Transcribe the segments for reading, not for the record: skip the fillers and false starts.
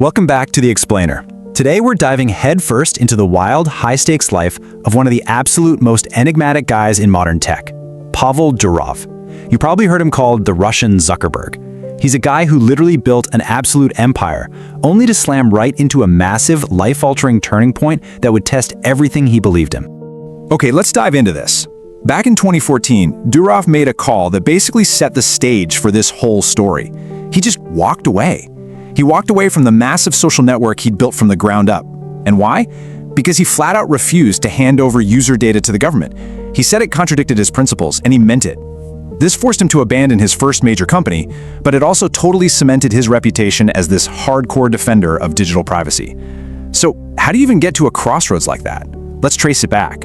Welcome back to The Explainer. Today we're diving headfirst into the wild, high-stakes life of one of the absolute most enigmatic guys in modern tech, Pavel Durov. You probably heard him called the Russian Zuckerberg. He's a guy who literally built an absolute empire, only to slam right into a massive, life-altering turning point that would test everything he believed in. Okay, let's dive into this. Back in 2014, Durov made a call that basically set the stage for this whole story. He just walked away. He walked away from the massive social network he'd built from the ground up. And why? Because he flat out refused to hand over user data to the government. He said it contradicted his principles, and he meant it. This forced him to abandon his first major company, but it also totally cemented his reputation as this hardcore defender of digital privacy. So, how do you even get to a crossroads like that? Let's trace it back.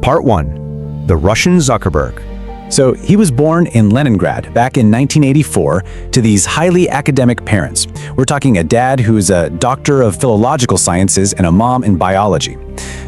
Part 1. The Russian Zuckerberg. So he was born in Leningrad back in 1984 to these highly academic parents. We're talking a dad who's a doctor of philological sciences and a mom in biology.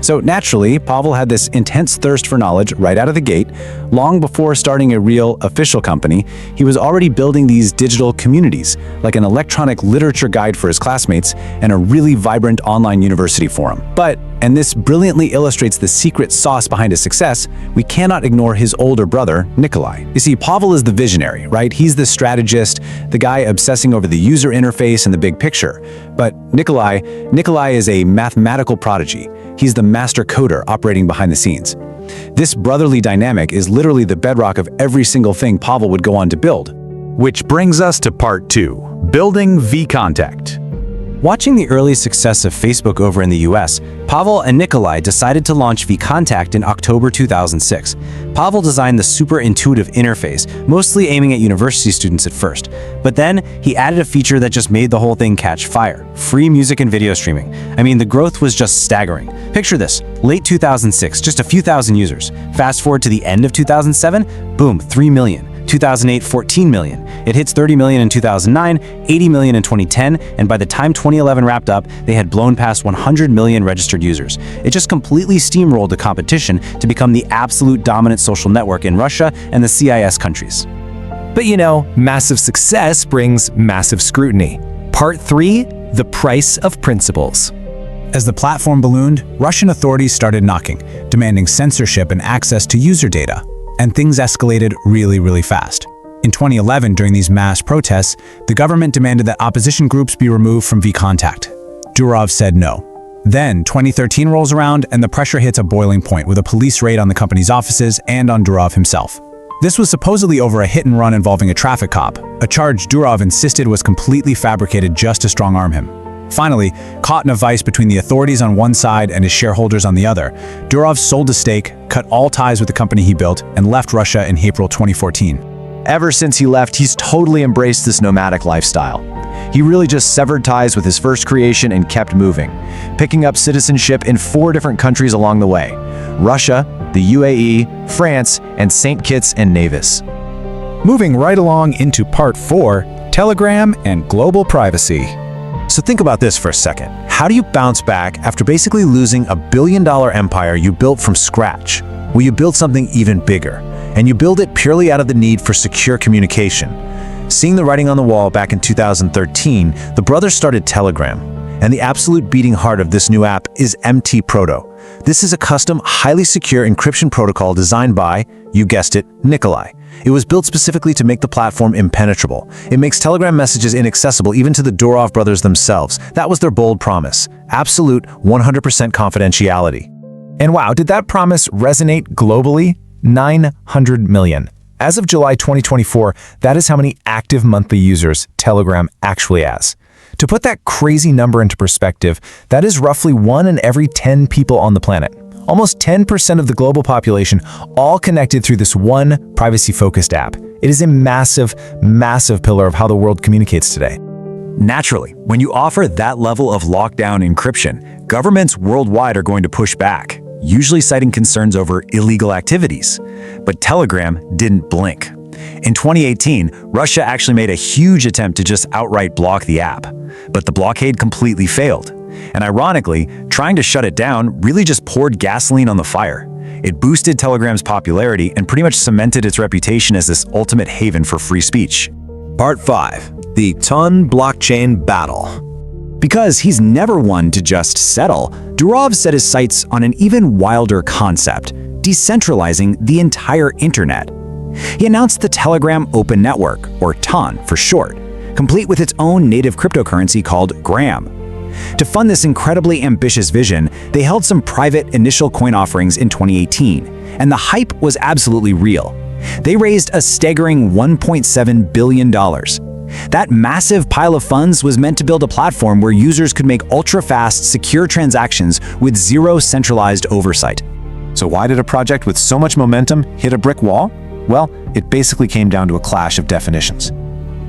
So naturally, Pavel had this intense thirst for knowledge right out of the gate. Long before starting a real official company, he was already building these digital communities, like an electronic literature guide for his classmates and a really vibrant online university forum. But, and this brilliantly illustrates the secret sauce behind his success, we cannot ignore his older brother, Nikolai. You see, Pavel is the visionary, right? He's the strategist, the guy obsessing over the user interface and the big picture. But Nikolai is a mathematical prodigy. He's the master coder operating behind the scenes. This brotherly dynamic is literally the bedrock of every single thing Pavel would go on to build. Which brings us to part 2, building VKontakte. Watching the early success of Facebook over in the US, Pavel and Nikolai decided to launch VKontakte in October 2006. Pavel designed the super intuitive interface, mostly aiming at university students at first. But then, he added a feature that just made the whole thing catch fire: free music and video streaming. I mean, the growth was just staggering. Picture this, late 2006, just a few thousand users. Fast forward to the end of 2007, boom, 3 million. 2008, 14 million. It hits 30 million in 2009, 80 million in 2010, and by the time 2011 wrapped up, they had blown past 100 million registered users. It just completely steamrolled the competition to become the absolute dominant social network in Russia and the CIS countries. But you know, massive success brings massive scrutiny. Part 3, the price of principles. As the platform ballooned, Russian authorities started knocking, demanding censorship and access to user data. And things escalated really fast. In 2011, during these mass protests, the government demanded that opposition groups be removed from VKontakte. Durov said no. Then, 2013 rolls around and the pressure hits a boiling point with a police raid on the company's offices and on Durov himself. This was supposedly over a hit and run involving a traffic cop, a charge Durov insisted was completely fabricated just to strong-arm him. Finally, caught in a vice between the authorities on one side and his shareholders on the other, Durov sold his stake, cut all ties with the company he built, and left Russia in April 2014. Ever since he left, he's totally embraced this nomadic lifestyle. He really just severed ties with his first creation and kept moving, picking up citizenship in 4 different countries along the way: Russia, the UAE, France, and St. Kitts and Nevis. Moving right along into part 4, Telegram and global privacy. So think about this for a second. How do you bounce back after basically losing a billion-dollar empire you built from scratch? Well, you build something even bigger, and you build it purely out of the need for secure communication. Seeing the writing on the wall back in 2013, the brothers started Telegram, and the absolute beating heart of this new app is MTProto. This is a custom, highly secure encryption protocol designed by, you guessed it, Nikolai. It was built specifically to make the platform impenetrable. It makes Telegram messages inaccessible even to the Durov brothers themselves. That was their bold promise. Absolute 100% confidentiality. And wow, did that promise resonate globally? 900 million. As of July 2024, that is how many active monthly users Telegram actually has. To put that crazy number into perspective, that is roughly 1 in every 10 people on the planet. Almost 10% of the global population, all connected through this one privacy-focused app. It is a massive pillar of how the world communicates today. Naturally, when you offer that level of lockdown encryption, governments worldwide are going to push back, usually citing concerns over illegal activities. But Telegram didn't blink. In 2018, Russia actually made a huge attempt to just outright block the app, but the blockade completely failed. And ironically, trying to shut it down really just poured gasoline on the fire. It boosted Telegram's popularity and pretty much cemented its reputation as this ultimate haven for free speech. Part 5. The Ton blockchain battle. Because he's never one to just settle, Durov set his sights on an even wilder concept: decentralizing the entire internet. He announced the Telegram Open Network, or TON for short, complete with its own native cryptocurrency called Gram. To fund this incredibly ambitious vision, they held some private initial coin offerings in 2018, and the hype was absolutely real. They raised a staggering $1.7 billion. That massive pile of funds was meant to build a platform where users could make ultra-fast, secure transactions with zero centralized oversight. So why did a project with so much momentum hit a brick wall? Well, it basically came down to a clash of definitions.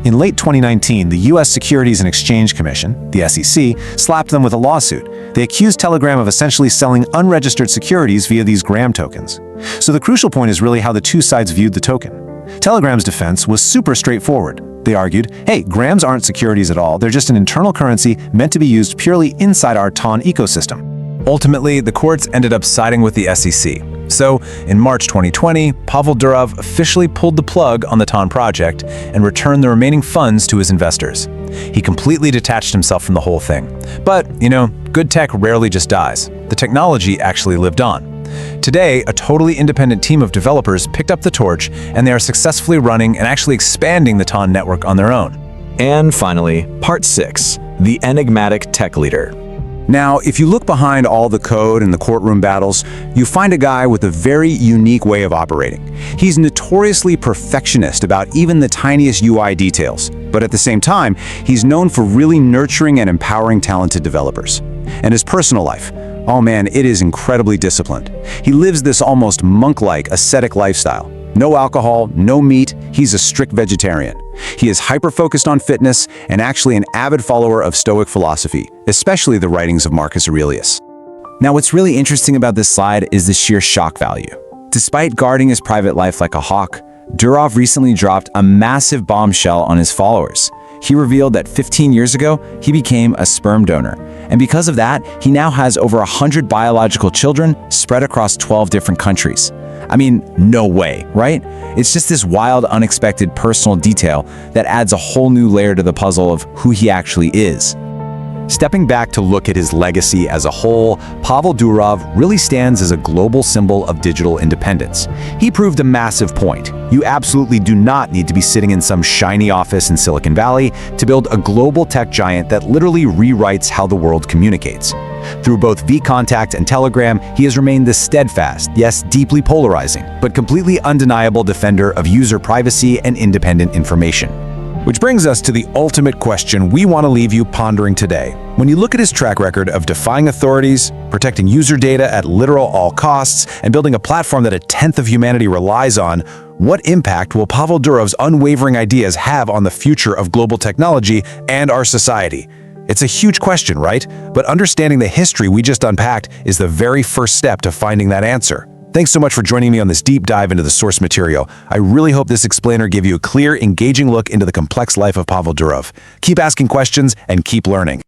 In late 2019, the U.S. Securities and Exchange Commission, the SEC, slapped them with a lawsuit. They accused Telegram of essentially selling unregistered securities via these Gram tokens. So the crucial point is really how the two sides viewed the token. Telegram's defense was super straightforward. They argued, hey, Grams aren't securities at all, they're just an internal currency meant to be used purely inside our TON ecosystem. Ultimately, the courts ended up siding with the SEC. So, in March 2020, Pavel Durov officially pulled the plug on the TON project and returned the remaining funds to his investors. He completely detached himself from the whole thing. But, good tech rarely just dies. The technology actually lived on. Today, a totally independent team of developers picked up the torch, and they are successfully running and actually expanding the TON network on their own. And finally, Part 6, the enigmatic tech leader. Now, if you look behind all the code and the courtroom battles, you find a guy with a very unique way of operating. He's notoriously perfectionist about even the tiniest UI details, but at the same time, he's known for really nurturing and empowering talented developers. And his personal life, oh man, it is incredibly disciplined. He lives this almost monk-like ascetic lifestyle. No alcohol, no meat, he's a strict vegetarian. He is hyper-focused on fitness and actually an avid follower of Stoic philosophy, especially the writings of Marcus Aurelius. Now, what's really interesting about this slide is the sheer shock value. Despite guarding his private life like a hawk, Durov recently dropped a massive bombshell on his followers. He revealed that 15 years ago, he became a sperm donor. And because of that, he now has over 100 biological children spread across 12 different countries. I mean, no way, right? It's just this wild, unexpected personal detail that adds a whole new layer to the puzzle of who he actually is. Stepping back to look at his legacy as a whole, Pavel Durov really stands as a global symbol of digital independence. He proved a massive point. You absolutely do not need to be sitting in some shiny office in Silicon Valley to build a global tech giant that literally rewrites how the world communicates. Through both VKontakte and Telegram, he has remained the steadfast, yes, deeply polarizing, but completely undeniable defender of user privacy and independent information. Which brings us to the ultimate question we want to leave you pondering today. When you look at his track record of defying authorities, protecting user data at literal all costs, and building a platform that a tenth of humanity relies on, what impact will Pavel Durov's unwavering ideas have on the future of global technology and our society? It's a huge question, right? But understanding the history we just unpacked is the very first step to finding that answer. Thanks so much for joining me on this deep dive into the source material. I really hope this explainer gave you a clear, engaging look into the complex life of Pavel Durov. Keep asking questions and keep learning.